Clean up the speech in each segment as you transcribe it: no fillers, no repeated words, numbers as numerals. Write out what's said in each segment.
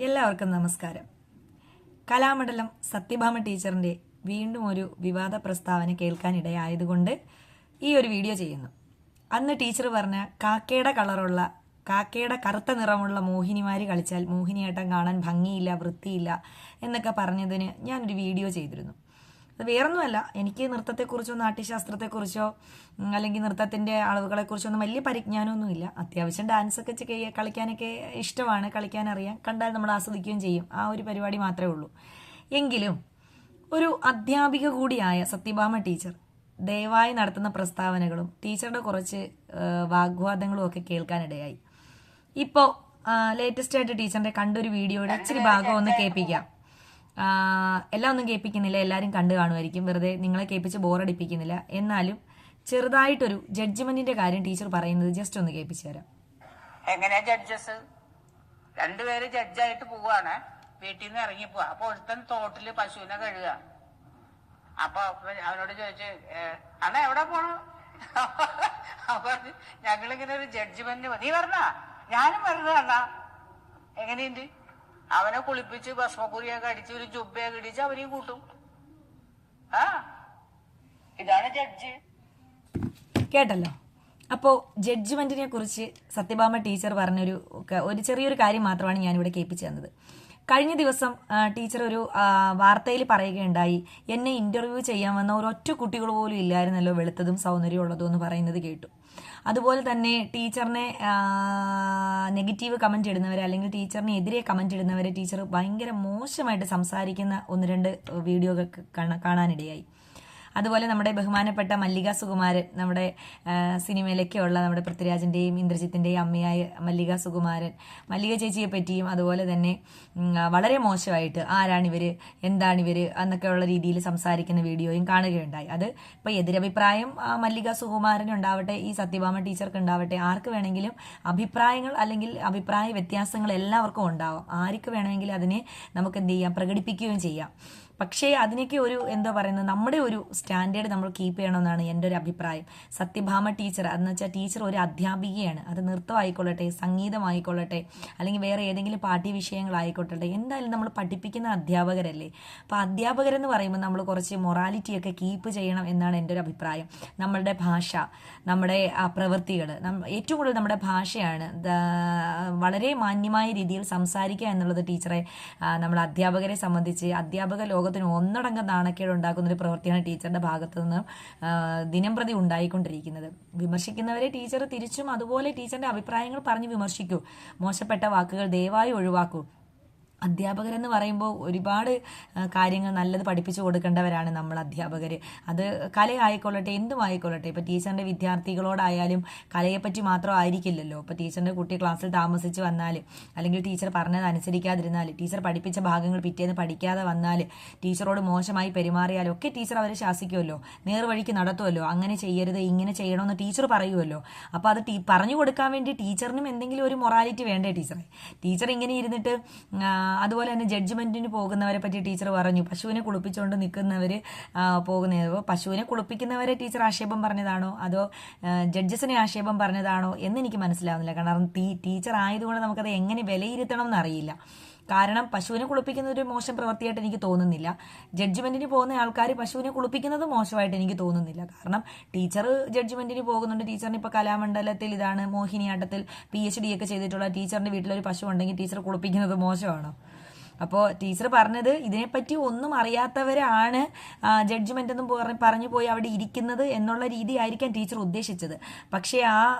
എല്ലാവർക്കും നമസ്കാരം. കലാമണ്ഡലം സത്യഭാമ ടീച്ചറിന്റെ വീണ്ടും ഒരു വിവാദ പ്രസ്താവന കേൾക്കാനിടയായതുകൊണ്ട് ഈ ഒരു വീഡിയോ ചെയ്യുന്നു. അന്ന് ടീച്ചർ പറഞ്ഞ കാക്കയുടെ കറുത്ത നിറമുള്ള മോഹിനിമാര് കളിച്ചാൽ മോഹിനിയാട്ടം കാണാൻ ഭംഗിയില്ല, വൃത്തിയില്ല എന്നൊക്കെ പറഞ്ഞതിന് ഞാനൊരു വീഡിയോ ചെയ്തിരുന്നു. അത് വേറൊന്നുമല്ല, എനിക്ക് നൃത്തത്തെക്കുറിച്ചോ നാട്യശാസ്ത്രത്തെക്കുറിച്ചോ അല്ലെങ്കിൽ നൃത്തത്തിൻ്റെ അളവുകളെക്കുറിച്ചോ ഒന്നും വലിയ പരിജ്ഞാനമൊന്നുമില്ല. അത്യാവശ്യം ഡാൻസൊക്കെ കളിക്കാനൊക്കെ ഇഷ്ടമാണ്, കളിക്കാനറിയാം, കണ്ടാൽ നമ്മൾ ആസ്വദിക്കുകയും ചെയ്യും. ആ ഒരു പരിപാടി മാത്രമേ ഉള്ളൂ. എങ്കിലും ഒരു അധ്യാപിക കൂടിയായ സത്യഭാമ ടീച്ചർ ദയവായി നടത്തുന്ന പ്രസ്താവനകളും ടീച്ചറുടെ കുറച്ച് വാഗ്വാദങ്ങളും ഒക്കെ കേൾക്കാനിടയായി. ഇപ്പോൾ ലേറ്റസ്റ്റ് ആയിട്ട് ടീച്ചറിന്റെ കണ്ടൊരു വീഡിയോയുടെ ഇച്ചിരി ഭാഗം ഒന്ന് കേൾപ്പിക്കാം. എല്ലാം ഒന്നും കേൾപ്പിക്കുന്നില്ല, എല്ലാവരും കണ്ടു കാണുമായിരിക്കും, വെറുതെ നിങ്ങളെ കേൾപ്പിച്ച് ബോറടിപ്പിക്കുന്നില്ല. എന്നാലും ചെറുതായിട്ടൊരു ജഡ്ജ്മെന്റിന്റെ കാര്യം ടീച്ചർ പറയുന്നത് ജസ്റ്റ് ഒന്ന് കേൾപ്പിച്ചു തരാം. എങ്ങനെയാ ജഡ്ജസ് രണ്ടുപേര് ജഡ്ജായിട്ട് പോവാണ്, വീട്ടിൽ നിന്ന് ഇറങ്ങി പോവാ. അപ്പൊ ഒരുത്തൻ തോട്ടില് പശുവിനെ കഴുകുക. അപ്പൊ അവനോട് ചോദിച്ചു, അണ്ണ എവിടെ പോണു? അപ്പൊ ഞങ്ങളിങ്ങനെ ഒരു ജഡ്ജ്മെന്റ്, നീ വരണ, ഞാനും വരണ അണ്ണ, എങ്ങനെയുണ്ട്? അവനെ കുളിപ്പിച്ച് ഭസ്മക്കുരിയൊക്കെ അടിച്ച് ഒരു ജുബയൊക്കെ ഇടിച്ച് അവനെയും കൂട്ടും. ഇതാണ് ജഡ്ജ്. കേട്ടല്ലോ. അപ്പോൾ ജഡ്ജ്മെന്റിനെ കുറിച്ച് സത്യഭാമ ടീച്ചർ പറഞ്ഞൊരു ചെറിയൊരു കാര്യം മാത്രമാണ് ഞാനിവിടെ കേൾപ്പിച്ചു തന്നത്. കഴിഞ്ഞ ദിവസം ടീച്ചർ ഒരു വാർത്തയിൽ പറയുകയുണ്ടായി, എന്നെ ഇന്റർവ്യൂ ചെയ്യാൻ വന്ന ഒരൊറ്റ കുട്ടികൾ പോലും ഇല്ലായിരുന്നല്ലോ വെളുത്തതും സൗന്ദര്യമുള്ളതും എന്ന് പറയുന്നത് കേട്ടു. അതുപോലെ തന്നെ ടീച്ചറിനെ നെഗറ്റീവ് കമന്റ് ഇടുന്നവരെ അല്ലെങ്കിൽ ടീച്ചറിനെ എതിരെ കമന്റ് ഇടുന്നവരെ ടീച്ചർ ഭയങ്കര മോശമായിട്ട് സംസാരിക്കുന്ന ഒന്ന് രണ്ട് വീഡിയോകൾ കാണാനിടയായി. അതുപോലെ നമ്മുടെ ബഹുമാനപ്പെട്ട മല്ലിക സുകുമാരൻ, നമ്മുടെ സിനിമയിലൊക്കെ ഉള്ള നമ്മുടെ പൃഥ്വിരാജിന്റെയും ഇന്ദ്രജിത്തിന്റെയും അമ്മയായ മല്ലിക സുകുമാരൻ, മല്ലിക ചേച്ചിയെ പറ്റിയും അതുപോലെ തന്നെ വളരെ മോശമായിട്ട് ആരാണിവര്, എന്താണിവര് എന്നൊക്കെ ഉള്ള രീതിയിൽ സംസാരിക്കുന്ന വീഡിയോയും കാണുകയുണ്ടായി. അത് ഇപ്പൊ എതിരഭിപ്രായം മല്ലിക സുകുമാരൻ ഉണ്ടാവട്ടെ, ഈ സത്യഭാമ ടീച്ചർക്ക് ഉണ്ടാവട്ടെ, ആർക്ക് വേണമെങ്കിലും അഭിപ്രായങ്ങൾ അല്ലെങ്കിൽ അഭിപ്രായ വ്യത്യാസങ്ങൾ എല്ലാവർക്കും ഉണ്ടാവാം. ആർക്ക് വേണമെങ്കിലും അതിനെ നമുക്ക് എന്ത് ചെയ്യാം, പ്രകടിപ്പിക്കുകയും ചെയ്യാം. പക്ഷേ അതിനൊക്കെ ഒരു എന്താ പറയുന്നത്, നമ്മുടെ ഒരു സ്റ്റാൻഡേർഡ് നമ്മൾ കീപ്പ് ചെയ്യണമെന്നാണ് എൻ്റെ ഒരു അഭിപ്രായം. സത്യഭാമ ടീച്ചർ എന്ന് വെച്ചാൽ ടീച്ചർ ഒരു അധ്യാപികയാണ്. അത് നൃത്തമായിക്കൊള്ളട്ടെ, സംഗീതമായിക്കൊള്ളട്ടെ, അല്ലെങ്കിൽ വേറെ ഏതെങ്കിലും പാഠ്യ വിഷയങ്ങളായിക്കൊള്ളട്ടെ, എന്തായാലും നമ്മൾ പഠിപ്പിക്കുന്ന അധ്യാപകരല്ലേ. അപ്പോൾ അധ്യാപകരെന്ന് പറയുമ്പോൾ നമ്മൾ കുറച്ച് മൊറാലിറ്റിയൊക്കെ കീപ്പ് ചെയ്യണം എന്നാണ് എൻ്റെ ഒരു അഭിപ്രായം. നമ്മളുടെ ഭാഷ, നമ്മുടെ പ്രവൃത്തികൾ, ഏറ്റവും കൂടുതൽ നമ്മുടെ ഭാഷയാണ് വളരെ മാന്യമായ രീതിയിൽ സംസാരിക്കുക എന്നുള്ളത് ടീച്ചറെ, നമ്മൾ അധ്യാപകരെ സംബന്ധിച്ച് അധ്യാപക ലോകത്തിന് ഒന്നടങ്കം നാണക്കേട് ഉണ്ടാക്കുന്ന ഒരു പ്രവൃത്തിയാണ് ടീച്ചറുടെ ഭാഗത്തു നിന്ന് ദിനം പ്രതി ഉണ്ടായിക്കൊണ്ടിരിക്കുന്നത്. വിമർശിക്കുന്നവരെ ടീച്ചർ തിരിച്ചും അതുപോലെ ടീച്ചറിന്റെ അഭിപ്രായങ്ങൾ പറഞ്ഞ് വിമർശിക്കൂ. മോശപ്പെട്ട വാക്കുകൾ ദയവായി ഒഴിവാക്കൂ. അധ്യാപകരെന്ന് പറയുമ്പോൾ ഒരുപാട് കാര്യങ്ങൾ നല്ലത് പഠിപ്പിച്ചു കൊടുക്കേണ്ടവരാണ് നമ്മൾ അധ്യാപകർ. അത് കലയായിക്കൊള്ളട്ടെ, എന്തും ആയിക്കൊള്ളട്ടെ. ഇപ്പം ടീച്ചറിൻ്റെ വിദ്യാർത്ഥികളോടായാലും കലയെപ്പറ്റി മാത്രം ആയിരിക്കില്ലല്ലോ. ഇപ്പോൾ ടീച്ചറിൻ്റെ കുട്ടി ക്ലാസ്സിൽ താമസിച്ച് വന്നാൽ, അല്ലെങ്കിൽ ടീച്ചർ പറഞ്ഞത് അനുസരിക്കാതിരുന്നാൽ, ടീച്ചർ പഠിപ്പിച്ച ഭാഗങ്ങൾ പിറ്റേന്ന് പഠിക്കാതെ വന്നാൽ, ടീച്ചറോട് മോശമായി പെരുമാറിയാലും ഒക്കെ ടീച്ചർ അവരെ ശാസിക്കുമല്ലോ, നേർവഴിക്ക് നടത്തുമല്ലോ. അങ്ങനെ ചെയ്യരുത്, ഇങ്ങനെ ചെയ്യണമെന്ന് ടീച്ചർ പറയുമല്ലോ. അപ്പോൾ അത് പറഞ്ഞു കൊടുക്കാൻ വേണ്ടി ടീച്ചറിനും എന്തെങ്കിലും ഒരു മൊറാലിറ്റി വേണ്ടേ ടീച്ചറെ? ടീച്ചർ ഇങ്ങനെ ഇരുന്നിട്ട് അതുപോലെ തന്നെ ജഡ്ജ്മെന്റിന് പോകുന്നവരെ പറ്റി ടീച്ചർ പറഞ്ഞു, പശുവിനെ കുളിപ്പിച്ചുകൊണ്ട് നിൽക്കുന്നവർ പോകുന്നത്. പശുവിനെ കുളിപ്പിക്കുന്നവരെ ടീച്ചർ ആക്ഷേപം പറഞ്ഞതാണോ അതോ ജഡ്ജസിനെ ആക്ഷേപം പറഞ്ഞതാണോ എന്ന് എനിക്ക് മനസ്സിലാവുന്നില്ല. കാരണം ടീച്ചർ ആയതുകൊണ്ട് നമുക്കത് എങ്ങനെ വിലയിരുത്തണം എന്നറിയില്ല. കാരണം പശുവിനെ കുളിപ്പിക്കുന്ന ഒരു മോശം പ്രവൃത്തിയായിട്ട് എനിക്ക് തോന്നുന്നില്ല. ജഡ്ജ്മെന്റിന് പോകുന്ന ആൾക്കാർ പശുവിനെ കുളിപ്പിക്കുന്നത് മോശമായിട്ട് എനിക്ക് തോന്നുന്നില്ല. കാരണം ടീച്ചർ ജഡ്ജ്മെന്റിന് പോകുന്നുണ്ട്. ടീച്ചറിന് ഇപ്പോൾ കലാമണ്ഡലത്തിൽ ഇതാണ് മോഹിനിയാട്ടത്തിൽ PhD ഒക്കെ ചെയ്തിട്ടുള്ള ടീച്ചറിന്റെ വീട്ടിലൊരു പശു ഉണ്ടെങ്കിൽ ടീച്ചർ കുളിപ്പിക്കുന്നത് മോശമാണോ? അപ്പോൾ ടീച്ചർ പറഞ്ഞത് ഇതിനെപ്പറ്റി ഒന്നും അറിയാത്തവരാണ് ജഡ്ജ്മെന്റ് എന്നും പറഞ്ഞു പോയി അവിടെ ഇരിക്കുന്നത് എന്നുള്ള രീതി ആയിരിക്കാം ടീച്ചർ ഉദ്ദേശിച്ചത്. പക്ഷേ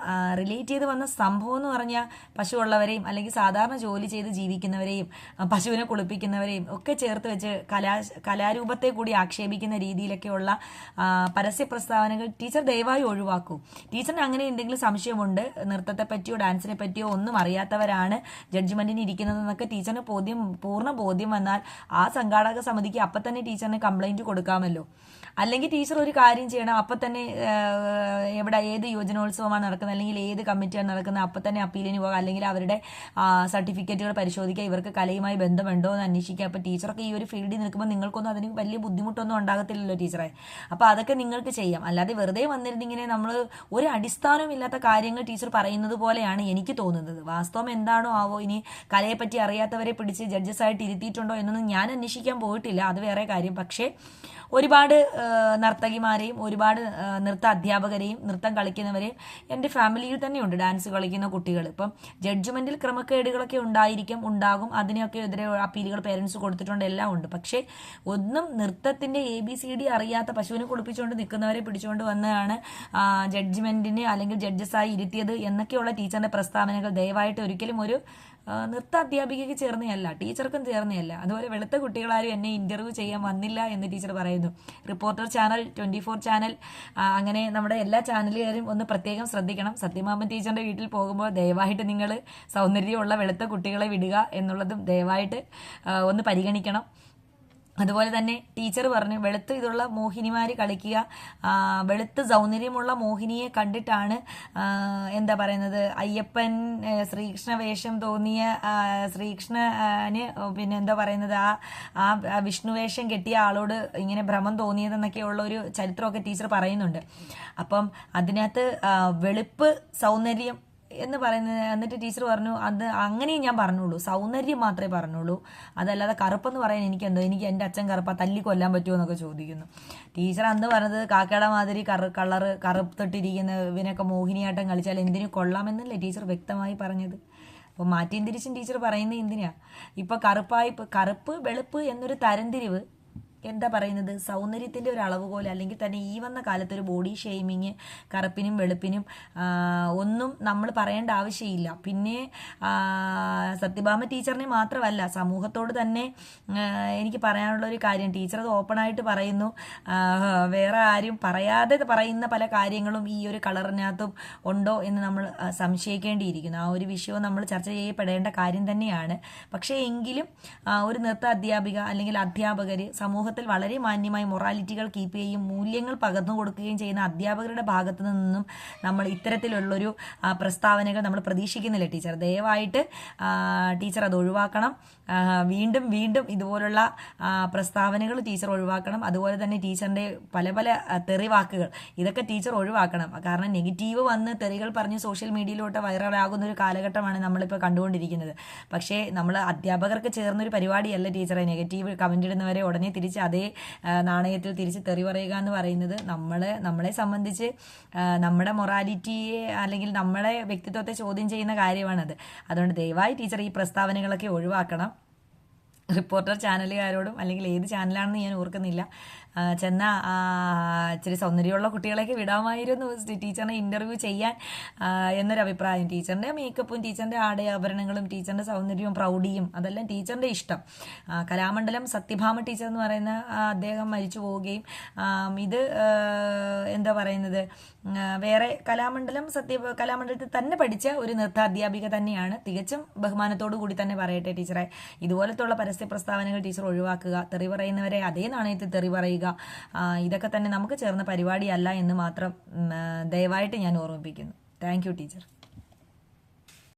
റിലേറ്റ് ചെയ്ത് വന്ന സംഭവം എന്ന് പറഞ്ഞാൽ പശു ഉള്ളവരെയും അല്ലെങ്കിൽ സാധാരണ ജോലി ചെയ്ത് ജീവിക്കുന്നവരെയും പശുവിനെ കുളിപ്പിക്കുന്നവരെയും ഒക്കെ ചേർത്ത് വെച്ച് കലാരൂപത്തെ കൂടി ആക്ഷേപിക്കുന്ന രീതിയിലൊക്കെയുള്ള പരസ്യ പ്രസ്താവനകൾ ടീച്ചർ ദയവായി ഒഴിവാക്കൂ. ടീച്ചറിന് അങ്ങനെ എന്തെങ്കിലും സംശയമുണ്ട്, നൃത്തത്തെ പറ്റിയോ ഡാൻസിനെ പറ്റിയോ ഒന്നും അറിയാത്തവരാണ് ജഡ്ജ്മെന്റിന് ഇരിക്കുന്നതെന്നൊക്കെ ടീച്ചറിന് പൂർണ്ണ പൂർണ്ണ ബോധ്യം വന്നാൽ ആ സംഘാടക സമിതിക്ക് അപ്പം തന്നെ ടീച്ചറിന് കംപ്ലൈന്റ് കൊടുക്കാമല്ലോ. അല്ലെങ്കിൽ ടീച്ചർ ഒരു കാര്യം ചെയ്യണം, അപ്പം തന്നെ ഏത് യുവജനോത്സവമാണ് നടക്കുന്നത് അല്ലെങ്കിൽ ഏത് കമ്മിറ്റിയാണ് നടക്കുന്നത് അപ്പം തന്നെ അപ്പീലിന് പോകാം, അല്ലെങ്കിൽ അവരുടെ സർട്ടിഫിക്കറ്റുകൾ പരിശോധിക്കുക, ഇവർക്ക് കലയുമായി ബന്ധമുണ്ടോ എന്ന് അന്വേഷിക്കുക. അപ്പോൾ ടീച്ചറൊക്കെ ഈ ഒരു ഫീൽഡിൽ നിൽക്കുമ്പോൾ നിങ്ങൾക്കൊന്നും അതിന് വലിയ ബുദ്ധിമുട്ടൊന്നും ഉണ്ടാകത്തില്ലല്ലോ ടീച്ചറെ. അപ്പോൾ അതൊക്കെ നിങ്ങൾക്ക് ചെയ്യാം. അല്ലാതെ വെറുതെ വന്നിരുന്നിങ്ങനെ നമ്മൾ ഒരു അടിസ്ഥാനമില്ലാത്ത കാര്യങ്ങൾ ടീച്ചർ പറയുന്നത് പോലെയാണ് എനിക്ക് തോന്നുന്നത്. വാസ്തവം എന്താണോ ആവോ. ഇനി കലയെപ്പറ്റി അറിയാത്തവരെ പിടിച്ച് ജഡ്ജസായിട്ട് ഇരുത്തിയിട്ടുണ്ടോ എന്നൊന്നും ഞാൻ അന്വേഷിക്കാൻ പോയിട്ടില്ല, അത് വേറെ കാര്യം. പക്ഷേ ഒരുപാട് നർത്തകിമാരെയും ഒരുപാട് നൃത്ത അധ്യാപകരെയും നൃത്തം കളിക്കുന്നവരെയും എൻ്റെ ഫാമിലിയിൽ തന്നെയുണ്ട്, ഡാൻസ് കളിക്കുന്ന കുട്ടികൾ. ഇപ്പം ജഡ്ജ്മെന്റിൽ ക്രമക്കേടുകളൊക്കെ ഉണ്ടാകും, അതിനൊക്കെ എതിരെ അപ്പീലുകൾ പേരൻസ് കൊടുത്തിട്ടുണ്ട്, എല്ലാം ഉണ്ട്. പക്ഷേ ഒന്നും നൃത്തത്തിന്റെ ABCD അറിയാത്ത പശുവിനെ കുളിപ്പിച്ചുകൊണ്ട് നിൽക്കുന്നവരെ പിടിച്ചുകൊണ്ട് വന്നാണ് ജഡ്ജ്മെന്റിന് അല്ലെങ്കിൽ ജഡ്ജസായി ഇരുത്തിയത് എന്നൊക്കെയുള്ള ടീച്ചറിന്റെ പ്രസ്താവനകൾ ദയവായിട്ട് ഒരിക്കലും ഒരു നൃത്ത അധ്യാപികയ്ക്ക് ചേർന്നതല്ല, ടീച്ചർക്കും ചേർന്നതല്ല. അതുപോലെ വെളുത്ത കുട്ടികളാരും എന്നെ ഇന്റർവ്യൂ ചെയ്യാൻ വന്നില്ല എന്ന് ടീച്ചർ പറയുന്നു. റിപ്പോർട്ടർ ചാനൽ, 24 ചാനൽ, അങ്ങനെ നമ്മുടെ എല്ലാ ചാനലുകാരും ഒന്ന് പ്രത്യേകം ശ്രദ്ധിക്കണം. സത്യഭാമ ടീച്ചറിന്റെ വീട്ടിൽ പോകുമ്പോൾ ദയവായിട്ട് നിങ്ങൾ സൗന്ദര്യമുള്ള വെളുത്ത കുട്ടികളെ വിടുക എന്നുള്ളതും ദയവായിട്ട് ഒന്ന് പരിഗണിക്കണം. അതുപോലെ തന്നെ ടീച്ചർ പറഞ്ഞു വെളുത്ത് ഇതുള്ള മോഹിനിമാര് കളിക്കുക, വെളുത്ത് സൗന്ദര്യമുള്ള മോഹിനിയെ കണ്ടിട്ടാണ് എന്താ പറയുന്നത് അയ്യപ്പൻ ശ്രീകൃഷ്ണ വേഷം തോന്നിയ ശ്രീകൃഷ്ണന് പിന്നെ എന്താ പറയുന്നത് ആ വിഷ്ണുവേഷം കെട്ടിയ ആളോട് ഇങ്ങനെ ഭ്രമം തോന്നിയതെന്നൊക്കെയുള്ള ഒരു ചരിത്രമൊക്കെ ടീച്ചർ പറയുന്നുണ്ട്. അപ്പം അതിനകത്ത് വെളുപ്പ് സൗന്ദര്യം എന്ന് പറയുന്നത്, എന്നിട്ട് ടീച്ചർ പറഞ്ഞു അത് അങ്ങനെയും ഞാൻ പറഞ്ഞുള്ളൂ, സൗന്ദര്യം മാത്രമേ പറഞ്ഞുള്ളൂ, അതല്ലാതെ കറുപ്പെന്ന് പറയാൻ എനിക്ക് എൻ്റെ അച്ഛൻ കറുപ്പാ, തല്ലി കൊല്ലാൻ പറ്റുമോ എന്നൊക്കെ ചോദിക്കുന്നു. ടീച്ചർ അന്ന് പറഞ്ഞത് കാക്കയുടെ മാതിരി കറുത്തിട്ടിരിക്കുന്ന ഇവനൊക്കെ മോഹിനിയാട്ടം കളിച്ചാൽ എന്തിനു കൊള്ളാമെന്നല്ലേ ടീച്ചർ വ്യക്തമായി പറഞ്ഞത്. അപ്പോൾ മാറ്റിയും തിരിച്ചും ടീച്ചർ പറയുന്നത് എന്തിനാ? ഇപ്പൊ കറുപ്പ് വെളുപ്പ് എന്നൊരു തരംതിരിവ് എന്താ പറയുന്നത് സൗന്ദര്യത്തിന്റെ ഒരു അളവുകോല്, അല്ലെങ്കിൽ തന്നെ ഈ വന്ന കാലത്ത് ഒരു ബോഡി ഷെയ്മിങ് കറുപ്പിനും വെളുപ്പിനും ഒന്നും നമ്മൾ പറയേണ്ട ആവശ്യമില്ല. പിന്നെ സത്യഭാമ ടീച്ചറിനെ മാത്രമല്ല സമൂഹത്തോട് തന്നെ എനിക്ക് പറയാനുള്ള ഒരു കാര്യം, ടീച്ചർ അത് ഓപ്പണായിട്ട് പറയുന്നു, വേറെ ആരും പറയാതെ പറയുന്ന പല കാര്യങ്ങളും ഈ ഒരു കളറിനകത്തും ഉണ്ടോ എന്ന് നമ്മൾ സംശയിക്കേണ്ടിയിരിക്കുന്നു. ആ ഒരു വിഷയവും നമ്മൾ ചർച്ച ചെയ്യപ്പെടേണ്ട കാര്യം തന്നെയാണ്. പക്ഷേ എങ്കിലും ഒരു നൃത്ത അധ്യാപിക അല്ലെങ്കിൽ അധ്യാപകർ സമൂഹ വളരെ മാന്യമായി മൊറാലിറ്റികൾ കീപ്പ് ചെയ്യുകയും മൂല്യങ്ങൾ പകർന്നു കൊടുക്കുകയും ചെയ്യുന്ന അധ്യാപകരുടെ ഭാഗത്തു നിന്നും നമ്മൾ ഇത്തരത്തിലുള്ളൊരു പ്രസ്താവനകൾ നമ്മൾ പ്രതീക്ഷിക്കുന്നില്ല ടീച്ചർ. ദയവായിട്ട് ടീച്ചർ അത് ഒഴിവാക്കണം. വീണ്ടും വീണ്ടും ഇതുപോലുള്ള പ്രസ്താവനകൾ ടീച്ചർ ഒഴിവാക്കണം. അതുപോലെ തന്നെ ടീച്ചറിന്റെ പല പല തെറിവാക്കുകൾ ഇതൊക്കെ ടീച്ചർ ഒഴിവാക്കണം. കാരണം നെഗറ്റീവ് വന്ന് തെറികൾ പറഞ്ഞ് സോഷ്യൽ മീഡിയയിലോട്ട് വൈറലാകുന്ന ഒരു കാലഘട്ടമാണ് നമ്മളിപ്പോൾ കണ്ടുകൊണ്ടിരിക്കുന്നത്. പക്ഷേ നമ്മൾ അധ്യാപകർക്ക് ചേർന്നൊരു പരിപാടിയല്ല ടീച്ചറെ നെഗറ്റീവ് കമന്റ് ഇടുന്നവരെ ഉടനെ തിരിച്ച് അതേ നാണയത്തിൽ തിരിച്ച് തെറി പറയുക എന്ന് പറയുന്നത് നമ്മളെ സംബന്ധിച്ച് നമ്മുടെ മൊറാലിറ്റിയെ അല്ലെങ്കിൽ നമ്മുടെ വ്യക്തിത്വത്തെ ചോദ്യം ചെയ്യുന്ന കാര്യമാണത്. അതുകൊണ്ട് ദയവായി ടീച്ചർ ഈ പ്രസ്താവനകളൊക്കെ ഒഴിവാക്കണം. റിപ്പോർട്ടർ ചാനലുകാരോടും അല്ലെങ്കിൽ ഏത് ചാനലാണെന്ന് ഞാൻ ഓർക്കുന്നില്ല ചെന്ന ഇച്ചിരി സൗന്ദര്യമുള്ള കുട്ടികളെയൊക്കെ വിടാമായിരുന്നു ടീച്ചറിനെ ഇന്റർവ്യൂ ചെയ്യാൻ എന്നൊരു അഭിപ്രായം. ടീച്ചറിന്റെ മേക്കപ്പും ടീച്ചറിന്റെ ആഭരണങ്ങളും ടീച്ചറിന്റെ സൗന്ദര്യവും പ്രൗഢിയും അതെല്ലാം ടീച്ചറിന്റെ ഇഷ്ടം. കലാമണ്ഡലം സത്യഭാമ ടീച്ചർ എന്ന് പറയുന്ന അദ്ദേഹം മരിച്ചു പോവുകയും ഇത് എന്താ പറയുന്നത് വേറെ കലാമണ്ഡലത്തിൽ തന്നെ പഠിച്ച ഒരു നൃത്ത അധ്യാപിക തന്നെയാണ്. തികച്ചും ബഹുമാനത്തോടു കൂടി തന്നെ പറയട്ടെ ടീച്ചറെ, ഇതുപോലത്തുള്ള പരസ്യ പ്രസ്താവനകൾ ടീച്ചർ ഒഴിവാക്കുക. തെറി പറയുന്നവരെ അതേ നാണയത്തിൽ തെറി പറയുക, ഇതൊക്കെ തന്നെ നമുക്ക് ചേർന്ന പരിപാടിയല്ല എന്ന് മാത്രം ദയവായിട്ട് ഞാൻ ഓർമ്മിപ്പിക്കുന്നു. Thank you teacher.